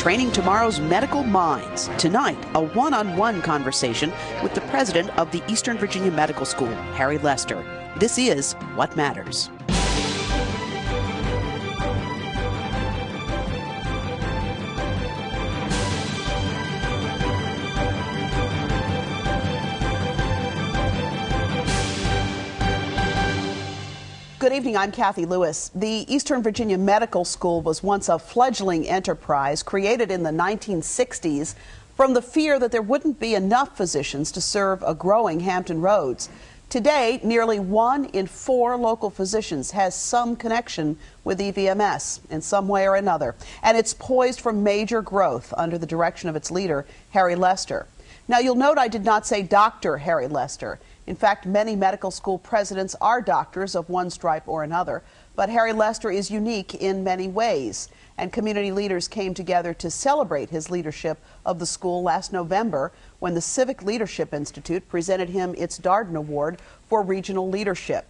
training tomorrow's medical minds. Tonight, a one-on-one conversation with the president of the Eastern Virginia Medical School, Harry Lester. This is What Matters. Good evening, I'm Cathy Lewis. The Eastern Virginia Medical School was once a fledgling enterprise created in the 1960s from the fear that there wouldn't be enough physicians to serve a growing Hampton Roads. Today, nearly 1 in 4 local physicians has some connection with EVMS in some way or another, and it's poised for major growth under the direction of its leader, Harry Lester. Now, you'll note I did not say Dr. Harry Lester. In fact, many medical school presidents are doctors of one stripe or another, but Harry Lester is unique in many ways, and community leaders came together to celebrate his leadership of the school last November when the Civic Leadership Institute presented him its Darden Award for regional leadership.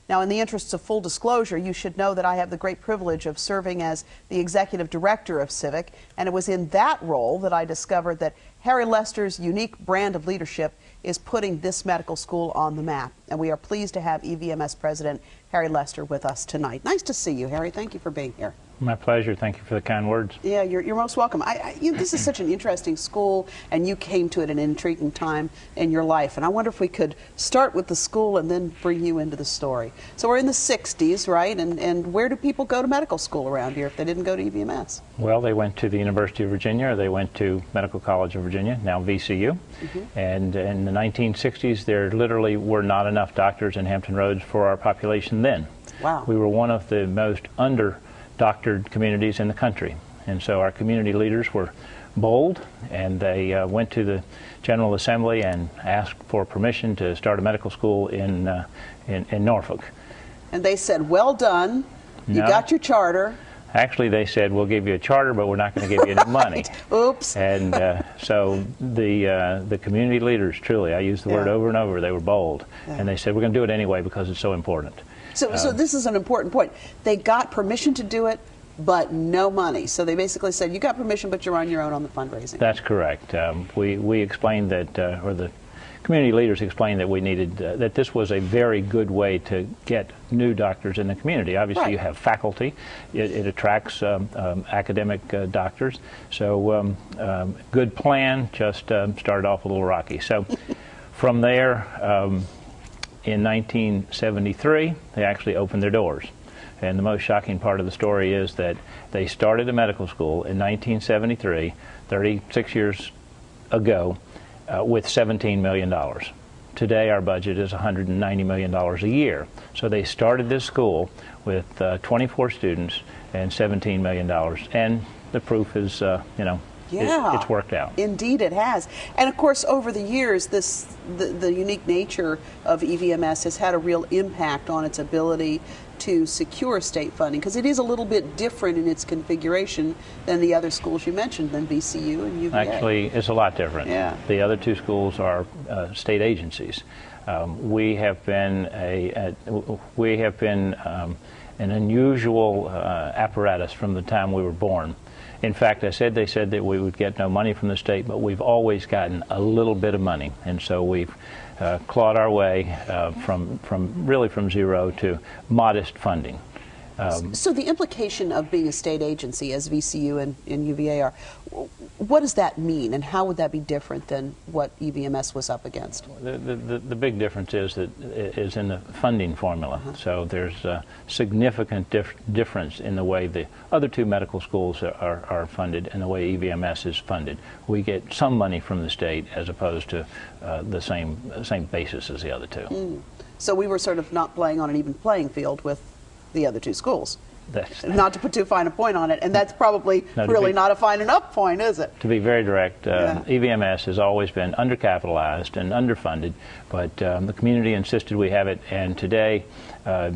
Now, in the interests of full disclosure, you should know that I have the great privilege of serving as the executive director of Civic, and it was in that role that I discovered that Harry Lester's unique brand of leadership is putting this medical school on the map. And we are pleased to have EVMS President Harry Lester with us tonight. Nice to see you, Harry. Thank you for being here. My pleasure. Thank you for the kind words. Yeah, you're most welcome. This is such an interesting school, and you came to it at an intriguing time in your life. And I wonder if we could start with the school and then bring you into the story. So we're in the 60s, right? And where do people go to medical school around here if they didn't go to EVMS? Well, they went to the University of Virginia, or they went to Medical College of Virginia, now VCU. And in the 1960s, there literally were not enough doctors in Hampton Roads for our population then. Wow. We were one of the most under-doctored communities in the country. And so our community leaders were bold, and they went to the General Assembly and asked for permission to start a medical school in Norfolk. And they said, well done, you got your charter. Actually, they said, we'll give you a charter, but we're not going to give you any money. Oops. And so the community leaders, truly, I use the word over and over, they were bold. And they said, we're going to do it anyway because it's so important. So this is an important point. They got permission to do it, but no money. So they basically said, you got permission, but you're on your own on the fundraising. That's correct. We explained that, or the community leaders explained that we needed, that this was a very good way to get new doctors in the community. Obviously, you have faculty. It attracts academic doctors. So good plan, just started off a little rocky. So from there, in 1973, they actually opened their doors. And the most shocking part of the story is that they started a medical school in 1973, 36 years ago, with $17 million. Today our budget is $190 million a year. So they started this school with 24 students and $17 million. And the proof is, it's worked out. Indeed it has. And of course, over the years, the unique nature of EVMS has had a real impact on its ability to secure state funding, because it is a little bit different in its configuration than the other schools you mentioned, than VCU and UVA. Actually, it's a lot different. Yeah. The other two schools are state agencies. We have been an unusual apparatus from the time we were born. In fact, they said that we would get no money from the state, but we've always gotten a little bit of money, and so we've clawed our way from zero to modest funding. So the implication of being a state agency, as VCU and UVA are, what does that mean, and how would that be different than what EVMS was up against? The big difference is in the funding formula. So there's a significant difference in the way the other two medical schools are funded and the way EVMS is funded. We get some money from the state as opposed to the same basis as the other two. So we were sort of not playing on an even playing field with the other two schools. Not to put too fine a point on it, and that's probably really not a fine enough point, is it? To be very direct, EVMS has always been undercapitalized and underfunded, but the community insisted we have it, and today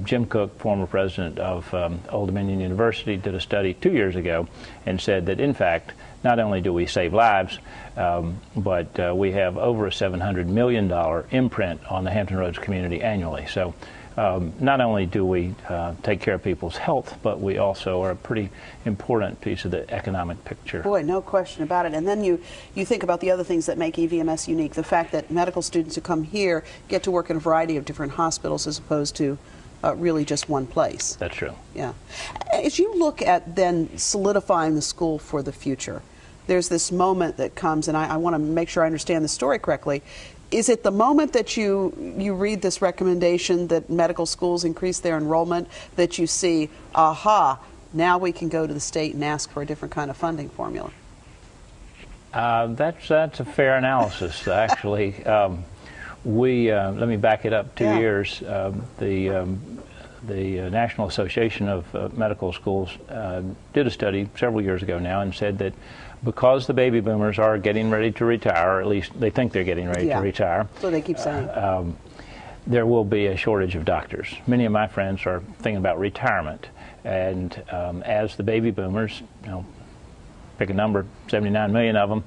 Jim Cook, former president of Old Dominion University, did a study 2 years ago and said that in fact not only do we save lives, but we have over a $700 million imprint on the Hampton Roads community annually. So not only do we take care of people's health, but we also are a pretty important piece of the economic picture. Boy, no question about it. And then you think about the other things that make EVMS unique. The fact that medical students who come here get to work in a variety of different hospitals as opposed to really just one place. That's true. Yeah. As you look at then solidifying the school for the future, there's this moment that comes, and I want to make sure I understand the story correctly. Is it the moment that you read this recommendation that medical schools increase their enrollment that you see, aha, now we can go to the state and ask for a different kind of funding formula? That's a fair analysis, actually. Let me back it up 2 years. The National Association of Medical Schools did a study several years ago now and said that because the baby boomers are getting ready to retire, or at least they think they're getting ready to retire. So they keep saying. There will be a shortage of doctors. Many of my friends are thinking about retirement, and as the baby boomers, pick a number, 79 million of them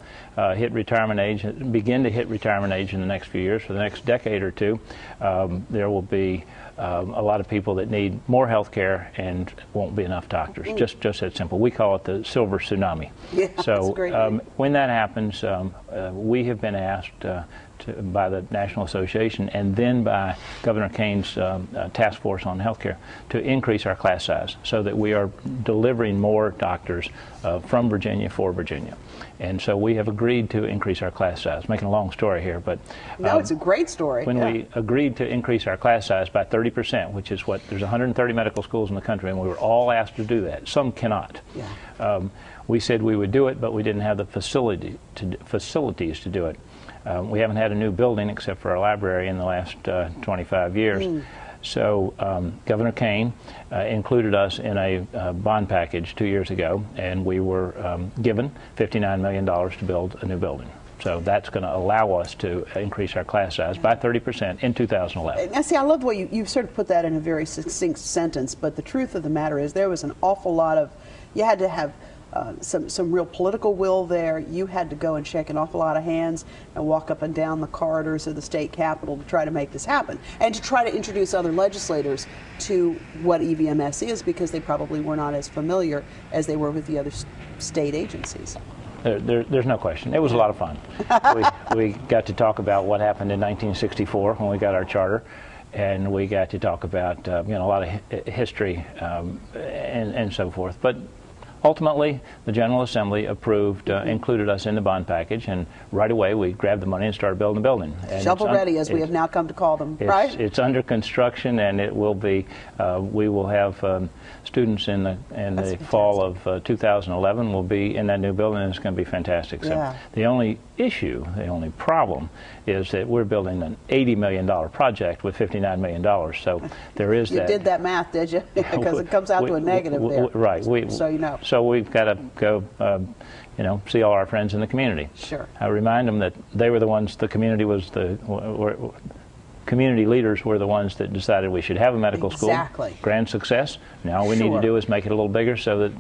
hit retirement age, begin to hit retirement age in the next few years. For the next decade or two, there will be a lot of people that need more health care and won't be enough doctors. Just that simple. We call it the silver tsunami. Yeah, so when that happens, we have been asked by the National Association and then by Governor Kane's task force on healthcare to increase our class size so that we are delivering more doctors from Virginia for Virginia. And so we have agreed to increase our class size. Making a long story here, but no, it's a great story. When we agreed to increase our class size by 30%, which is what there's 130 medical schools in the country, and we were all asked to do that. Some cannot. Yeah. We said we would do it, but we didn't have the facilities to do it. We haven't had a new building except for our library in the last 25 years. So Governor Kane included us in a bond package 2 years ago, and we were given $59 million to build a new building. So that's going to allow us to increase our class size by 30% in 2011. Now, see, I love the way you sort of put that in a very succinct sentence, but the truth of the matter is there was an awful lot of, you had to have some real political will there. You had to go and shake an awful lot of hands and walk up and down the corridors of the state capitol to try to make this happen and to try to introduce other legislators to what EVMS is, because they probably were not as familiar as they were with the other state agencies. There's no question. It was a lot of fun. we got to talk about what happened in 1964 when we got our charter, and we got to talk about a lot of history and so forth. But ultimately, the General Assembly approved, included us in the bond package, and right away we grabbed the money and started building the building. And shovel-ready, as we have now come to call them, right? It's under construction, and it will be. We will have students in the fall of 2011 will be in that new building, and it's going to be fantastic. So the only issue, the only problem, is that we're building an $80 million project with $59 million. So there is that. You did that math, did you? Because it comes out to a negative there. Right. So you know. So we've got to go, see all our friends in the community. Sure. I remind them that they were the ones, the community was community leaders were the ones that decided we should have a medical school. Exactly. Grand success. Now all we need to do is make it a little bigger so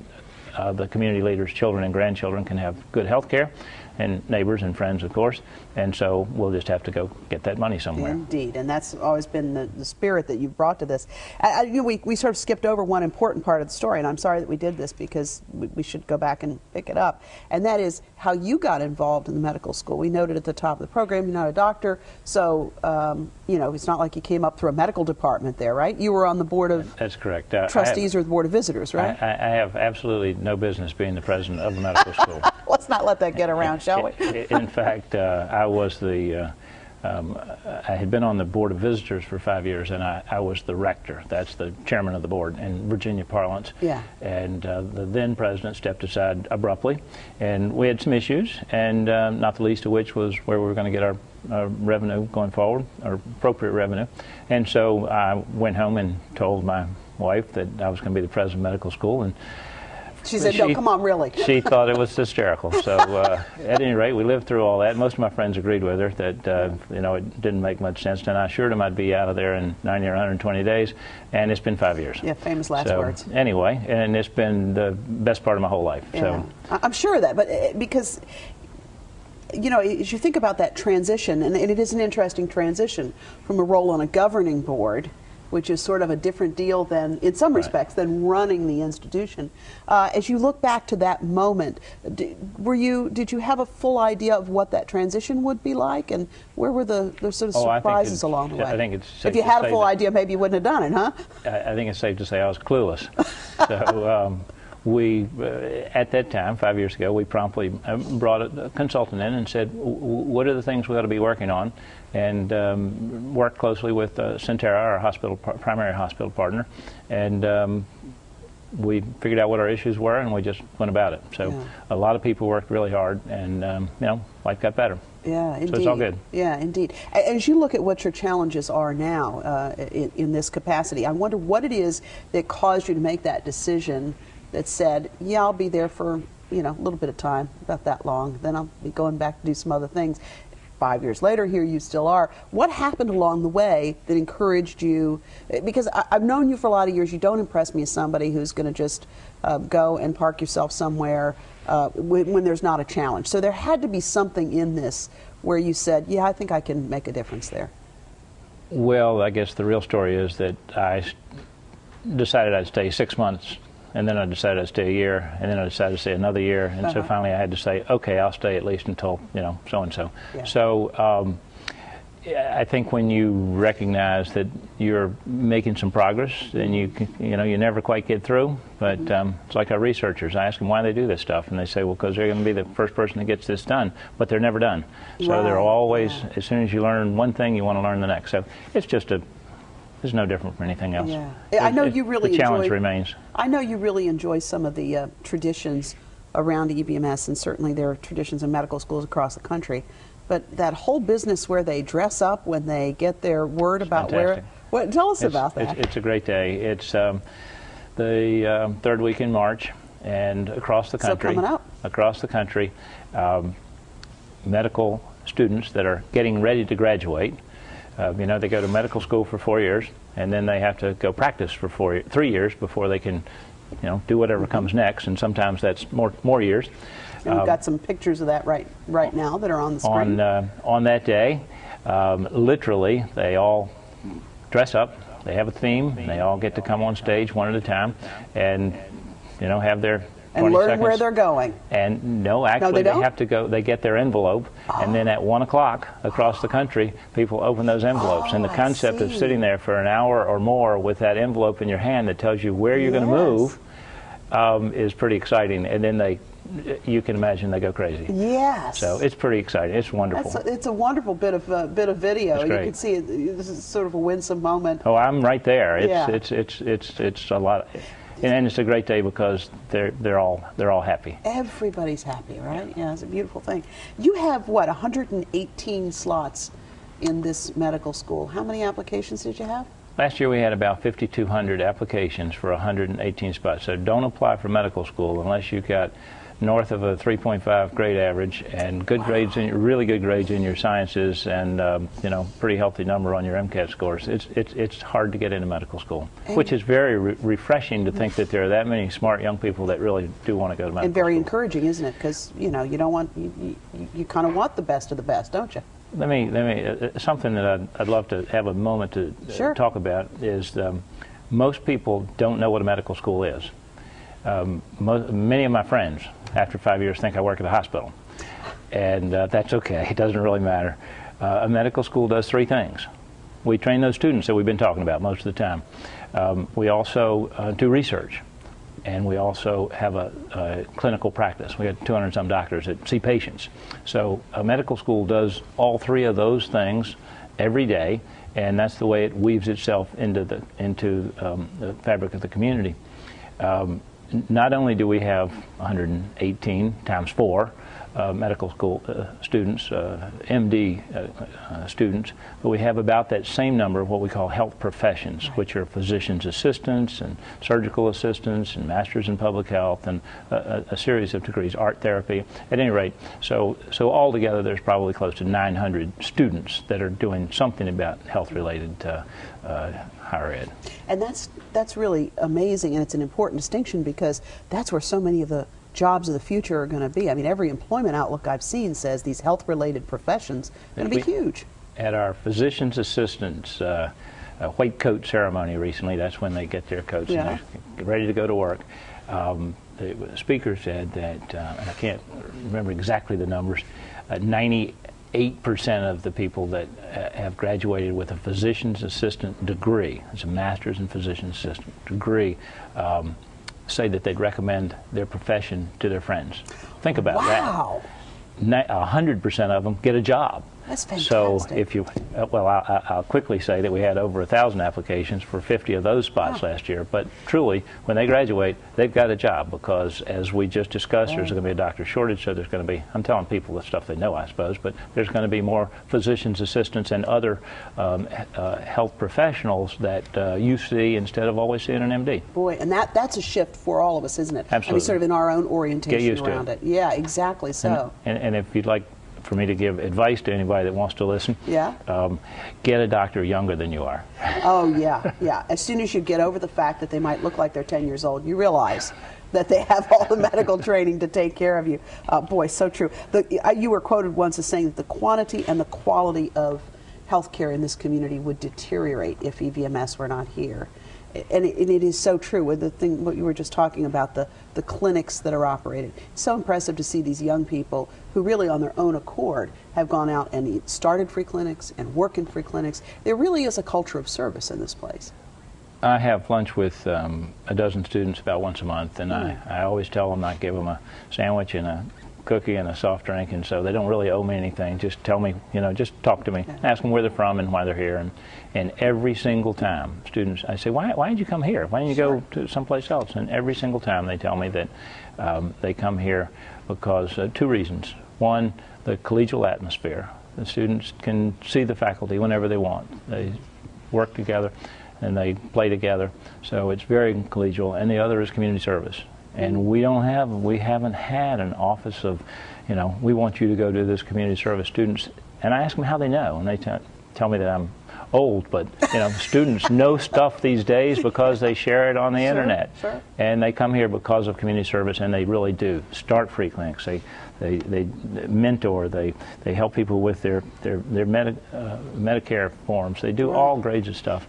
that the community leaders' children and grandchildren can have good health care, and neighbors and friends, of course. And so we'll just have to go get that money somewhere. Indeed, and that's always been the spirit that you've brought to this. We sort of skipped over one important part of the story, and I'm sorry that we did this because we should go back and pick it up, and that is how you got involved in the medical school. We noted at the top of the program you're not a doctor, so it's not like you came up through a medical department there, right? You were on the board of That's correct. Trustees or the board of visitors, right? I have absolutely no business being the president of a medical school. Let's not let that get around, shall we? In fact, I was the I had been on the board of visitors for 5 years, and I was the rector. That's the chairman of the board in Virginia parlance. Yeah. And the then president stepped aside abruptly, and we had some issues, and not the least of which was where we were going to get our revenue going forward, our appropriate revenue. And so I went home and told my wife that I was going to be the president of medical school, and she said, no, come on, really. She thought it was hysterical. So at any rate, we lived through all that. Most of my friends agreed with her that, it didn't make much sense. And I assured them I'd be out of there in 90 or 120 days. And it's been 5 years. Yeah, famous last words. Anyway, and it's been the best part of my whole life. Yeah. So I'm sure of that. But because, as you think about that transition, and it is an interesting transition from a role on a governing board which is sort of a different deal than, in some respects, than running the institution. As you look back to that moment, did you have a full idea of what that transition would be like, and where were the sort of surprises along the way? I think it's safe if you to had a say full idea, maybe you wouldn't have done it, huh? I think it's safe to say I was clueless. So we, at that time, 5 years ago, we promptly brought a consultant in and said, what are the things we ought to be working on? And worked closely with Centera, our primary hospital partner, and we figured out what our issues were, and we just went about it. So a lot of people worked really hard, and you know, life got better. Yeah, indeed. So it's all good. Yeah, indeed. As you look at what your challenges are now in this capacity, I wonder what it is that caused you to make that decision that said, yeah, I'll be there for, you know, a little bit of time, about that long, then I'll be going back to do some other things. 5 years later, here you still are. What happened along the way that encouraged you? Because I've known you for a lot of years. You don't impress me as somebody who's going to just go and park yourself somewhere when there's not a challenge. So there had to be something in this where you said, yeah, I think I can make a difference there. Well, I guess the real story is that I decided I'd stay 6 months, and then I decided I'd stay a year, and then I decided to stay another year, and so finally I had to say, okay, I'll stay at least until, you know, so-and-so. Yeah. So I think when you recognize that you're making some progress, and you know, you never quite get through, but it's like our researchers. I ask them why they do this stuff, and they say, well, because they're going to be the first person that gets this done, but they're never done. So they're always, as soon as you learn one thing, you want to learn the next. So it's just it's no different from anything else. Yeah. I know you really the challenge remains. I know you really enjoy some of the traditions around EVMS, and certainly there are traditions in medical schools across the country. But that whole business where they dress up when they get their word about fantastic. Tell us about that. It's a great day. It's the third week in March, and across the country, medical students that are getting ready to graduate. You know, they go to medical school for 4 years, and then they have to go practice for 3 years before they can, you know, do whatever comes next, and sometimes that's more years. And we've got some pictures of that right now that are on the screen. On that day, literally, they all dress up. They have a theme. And they all get to come on stage one at a time, and you know, have their and learn seconds. Where they're going. And no, actually, they have to go. They get their envelope, and then at 1 o'clock across the country, people open those envelopes. And the concept of sitting there for an hour or more with that envelope in your hand that tells you where you're going to move is pretty exciting. And then you can imagine they go crazy. Yes. So it's pretty exciting. It's wonderful. It's a wonderful bit of video. You can see this is sort of a winsome moment. Oh, I'm right there. It's a lot. And it's a great day because they're all happy. Everybody's happy, right? Yeah, it's a beautiful thing. You have what, 118 slots in this medical school. How many applications did you have? Last year we had about 5,200 applications for 118 spots. So don't apply for medical school unless you've got north of a 3.5 grade average and good grades, really good grades in your sciences, and you know, pretty healthy number on your MCAT scores. It's hard to get into medical school, which is very refreshing to think that there are that many smart young people that really do want to go to medical school. And very encouraging, isn't it? Because you know, you don't want you kind of want the best of the best, don't you? Let me something that I'd love to have a moment to talk about is most people don't know what a medical school is. Many of my friends, after 5 years, think I work at a hospital, and that's okay. It doesn't really matter. A medical school does three things. We train those students that we've been talking about most of the time. We also do research, and we also have a clinical practice. We have 200-some doctors that see patients. So a medical school does all three of those things every day, and that's the way it weaves itself into the fabric of the community. Not only do we have 118 times 4 medical school students, MD students, but we have about that same number of what we call health professions, which are physician's assistants and surgical assistants and masters in public health and a series of degrees, art therapy. At any rate, so altogether there's probably close to 900 students that are doing something about health-related higher ed. And that's really amazing, and it's an important distinction because that's where so many of the jobs of the future are going to be. I mean, every employment outlook I've seen says these health-related professions are going to be huge. At our physician's assistants white coat ceremony recently. That's when they get their coats and they're ready to go to work. The speaker said that, and I can't remember exactly the numbers, 98% of the people that have graduated with a physician's assistant degree, it's a master's in physician's assistant degree, say that they'd recommend their profession to their friends. Think about that. Wow. 100% of them get a job. That's fantastic. So if you, well, I'll quickly say that we had over 1,000 applications for 50 of those spots last year. But truly, when they graduate, they've got a job because, as we just discussed, there's going to be a doctor shortage. So there's going to be, I'm telling people the stuff they know, I suppose, but there's going to be more physicians, assistants, and other health professionals that you see instead of always seeing an MD. Boy, and that's a shift for all of us, isn't it? Absolutely. I mean, sort of in our own orientation Get used around to it. Yeah, exactly so. And if you'd like for me to give advice to anybody that wants to listen, get a doctor younger than you are. Oh, yeah, yeah. As soon as you get over the fact that they might look like they're 10 years old, you realize that they have all the medical training to take care of you. Boy, so true. You were quoted once as saying that the quantity and the quality of health care in this community would deteriorate if EVMS were not here. And it is so true. With the thing, what you were just talking about, the clinics that are operated. It's so impressive to see these young people who really on their own accord have gone out and started free clinics and work in free clinics. There really is a culture of service in this place. I have lunch with a dozen students about once a month, and I always tell them I give them a sandwich and a cookie and a soft drink, and so they don't really owe me anything. Just tell me, you know, just talk to me. Ask them where they're from and why they're here. And every single time, students, I say, why did you come here? Why didn't you go to someplace else? And every single time they tell me that they come here because two reasons. One, the collegial atmosphere. The students can see the faculty whenever they want. They work together and they play together, so it's very collegial. And the other is community service. And we haven't had an office of, you know, we want you to go do this community service. Students, and I ask them how they know, and they tell me that I'm old, but you know, students know stuff these days because they share it on the internet, and they come here because of community service, and they really do start free clinics. They mentor, they help people with their Medicare forms. They do all grades of stuff.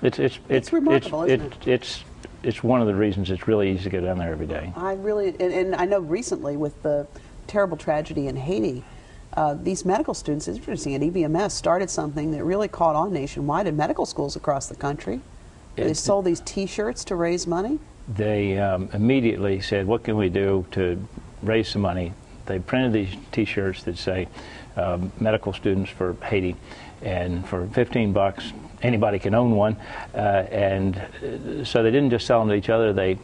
It's remarkable, isn't it? It's one of the reasons it's really easy to get down there every day. And I know recently with the terrible tragedy in Haiti, these medical students, it's interesting, at EVMS started something that really caught on nationwide in medical schools across the country. They sold these T-shirts to raise money. They immediately said, what can we do to raise some money? They printed these T-shirts that say, medical students for Haiti, and for 15 bucks, anybody can own one. And so they didn't just sell them to each other, they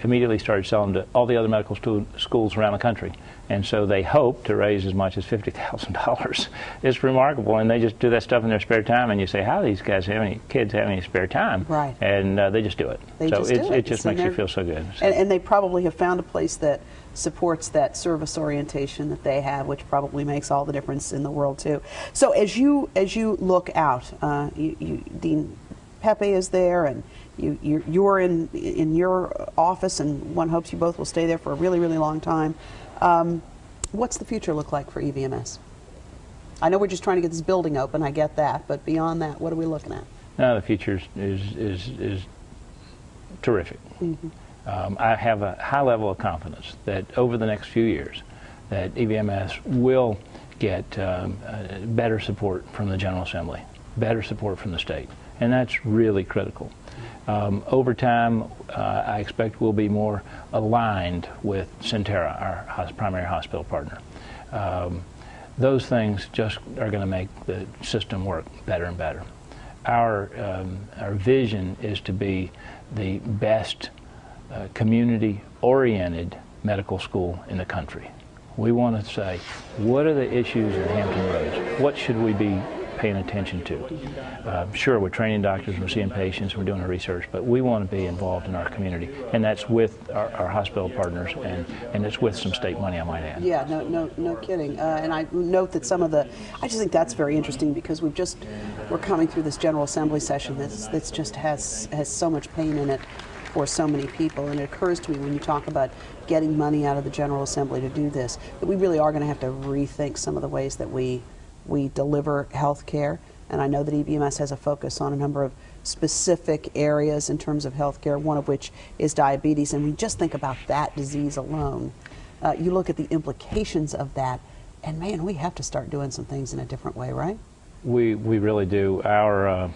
immediately started selling to all the other medical schools around the country. And so they hope to raise as much as $50,000. It's remarkable, and they just do that stuff in their spare time, and you say, how do these guys have any kids have any spare time? Right. And they just do it. It just makes you feel so good. So. And they probably have found a place that supports that service orientation that they have, which probably makes all the difference in the world too. So as you look out, Dean Pepe is there, and you're in your office, and one hopes you both will stay there for a really, really long time. What's the future look like for EVMS? I know we're just trying to get this building open, I get that, but beyond that, what are we looking at? No, the future is terrific. Mm-hmm. I have a high level of confidence that over the next few years that EVMS will get better support from the General Assembly, better support from the state, and that's really critical. Over time, I expect we'll be more aligned with Centera, our primary hospital partner. Those things just are going to make the system work better and better. Our vision is to be the best community-oriented medical school in the country. We want to say, what are the issues in Hampton Roads? What should we be paying attention to? Sure, we're training doctors, we're seeing patients, we're doing our research, but we want to be involved in our community, and that's with our hospital partners, and it's with some state money, I might add. Yeah, no kidding. And I note that I just think that's very interesting, because we're coming through this General Assembly session that's just has so much pain in it for so many people, and it occurs to me when you talk about getting money out of the General Assembly to do this, that we really are going to have to rethink some of the ways that we deliver health care. And I know that EVMS has a focus on a number of specific areas in terms of healthcare, one of which is diabetes. And we just think about that disease alone. You look at the implications of that, and man, we have to start doing some things in a different way, right? We really do. Our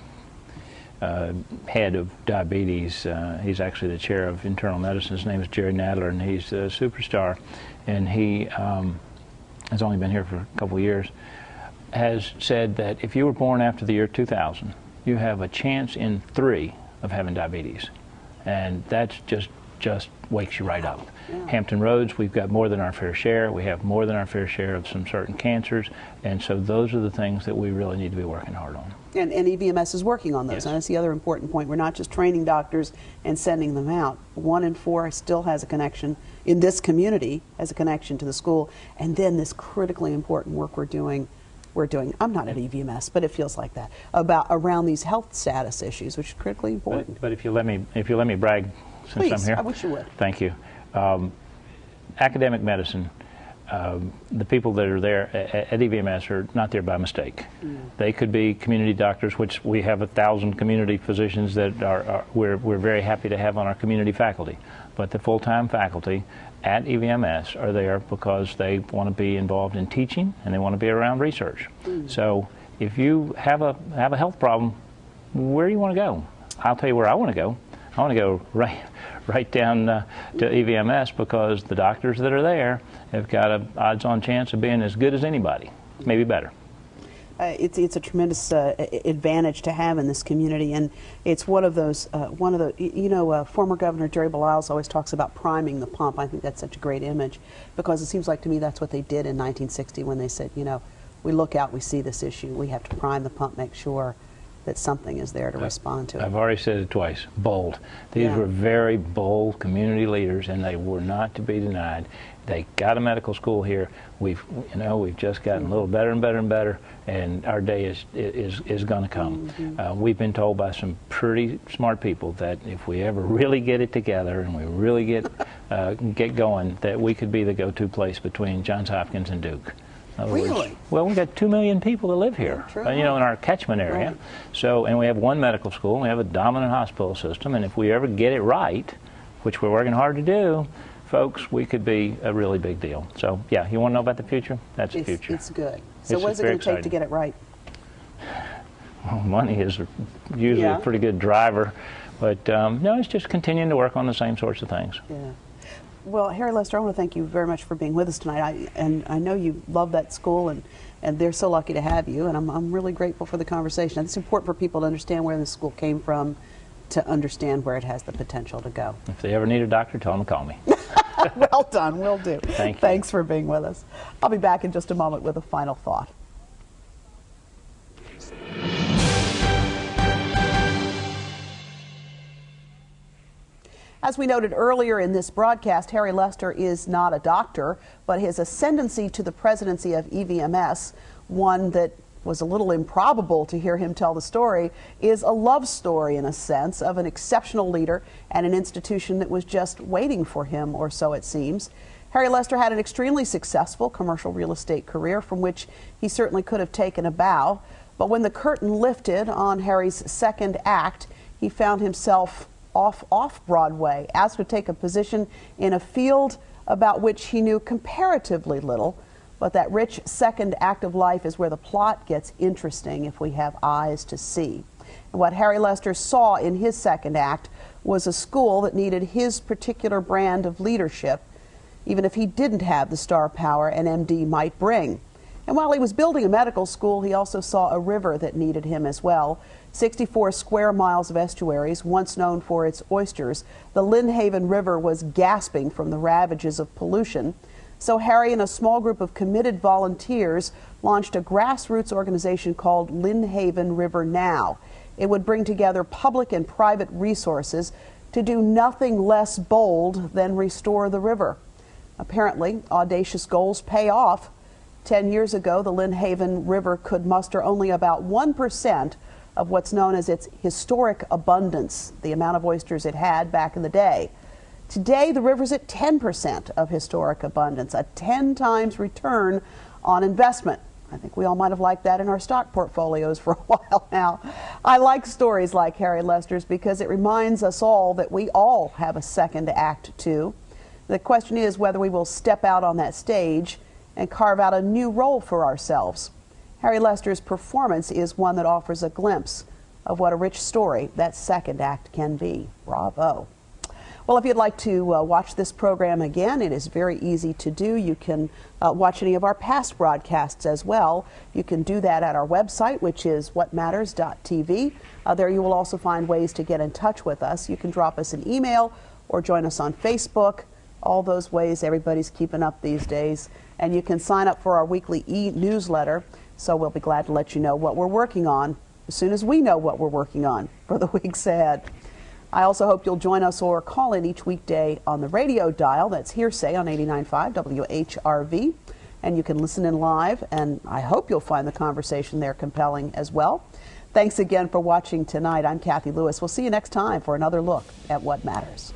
head of diabetes, he's actually the chair of internal medicine. His name is Jerry Nadler, and he's a superstar. And he has only been here for a couple of years, has said that if you were born after the year 2000, you have a chance in 3 of having diabetes. And that's just wakes you right up. Yeah. Hampton Roads, we've got more than our fair share. We have more than our fair share of some certain cancers. And so those are the things that we really need to be working hard on. And EVMS is working on those. Yes. And that's the other important point. We're not just training doctors and sending them out. 1 in 4 still has a connection, in this community, has a connection to the school. And then this critically important work we're doing, I'm not at EVMS, but it feels like that, around these health status issues, which is critically important. But if you let me brag, since Please, I'm here. I wish you would. Thank you. Academic medicine, the people that are there at EVMS are not there by mistake. They could be community doctors, which we have 1,000 community physicians that we're very happy to have on our community faculty. But the full-time faculty at EVMS are there because they want to be involved in teaching and they want to be around research. So if you have a health problem, where do you want to go? I'll tell you where I want to go. I want to go right down to EVMS because the doctors that are there have got an odds-on chance of being as good as anybody, maybe better. It's a tremendous advantage to have in this community, and it's one of those, former Governor Jerry Beliles always talks about priming the pump. I think that's such a great image because it seems like to me that's what they did in 1960 when they said, we look out, we see this issue, we have to prime the pump, make sure that something is there to respond to it. I've already said it twice, bold. These were very bold community leaders, and they were not to be denied. They got a medical school here. We've just gotten a little better and better and better, and our day is going to come. We've been told by some pretty smart people that if we ever really get it together and we really get going, that we could be the go-to place between Johns Hopkins and Duke. Really? Well, we've got 2 million people that live here, in our catchment area. Right. So, and we have 1 medical school, and we have a dominant hospital system, and if we ever get it right, which we're working hard to do, folks, we could be a really big deal. So, yeah, you want to know about the future? That's the future. It's good. So what is it going to take to get it right? Well, money is usually a pretty good driver, but no, it's just continuing to work on the same sorts of things. Yeah. Well, Harry Lester, I want to thank you very much for being with us tonight. I know you love that school, and they're so lucky to have you, and I'm really grateful for the conversation. It's important for people to understand where this school came from, to understand where it has the potential to go. If they ever need a doctor, tell them to call me. Well done, will do. Thank you. Thanks for being with us. I'll be back in just a moment with a final thought. As we noted earlier in this broadcast, Harry Lester is not a doctor, but his ascendancy to the presidency of EVMS, one that was a little improbable to hear him tell the story, is a love story in a sense of an exceptional leader and an institution that was just waiting for him, or so it seems. Harry Lester had an extremely successful commercial real estate career from which he certainly could have taken a bow, but when the curtain lifted on Harry's second act, he found himself off Broadway, asked to take a position in a field about which he knew comparatively little, but that rich second act of life is where the plot gets interesting if we have eyes to see. And what Harry Lester saw in his second act was a school that needed his particular brand of leadership, even if he didn't have the star power an MD might bring. And while he was building a medical school, he also saw a river that needed him as well. 64 square miles of estuaries, once known for its oysters, the Lynnhaven River was gasping from the ravages of pollution. So Harry and a small group of committed volunteers launched a grassroots organization called Lynnhaven River Now. It would bring together public and private resources to do nothing less bold than restore the river. Apparently, audacious goals pay off. 10 years ago, the Lynnhaven River could muster only about 1% of what's known as its historic abundance, the amount of oysters it had back in the day. Today, the river's at 10% of historic abundance, a 10 times return on investment. I think we all might have liked that in our stock portfolios for a while now. I like stories like Harry Lester's because it reminds us all that we all have a second act too. The question is whether we will step out on that stage and carve out a new role for ourselves. Harry Lester's performance is one that offers a glimpse of what a rich story that second act can be. Bravo. Well, if you'd like to watch this program again, it is very easy to do. You can watch any of our past broadcasts as well. You can do that at our website, which is whatmatters.tv. There you will also find ways to get in touch with us. You can drop us an email or join us on Facebook. All those ways everybody's keeping up these days. And you can sign up for our weekly e-newsletter, so we'll be glad to let you know what we're working on as soon as we know what we're working on for the weeks ahead. I also hope you'll join us or call in each weekday on the radio dial. That's Hearsay on 89.5 WHRV. And you can listen in live, and I hope you'll find the conversation there compelling as well. Thanks again for watching tonight. I'm Cathy Lewis. We'll see you next time for another look at What Matters.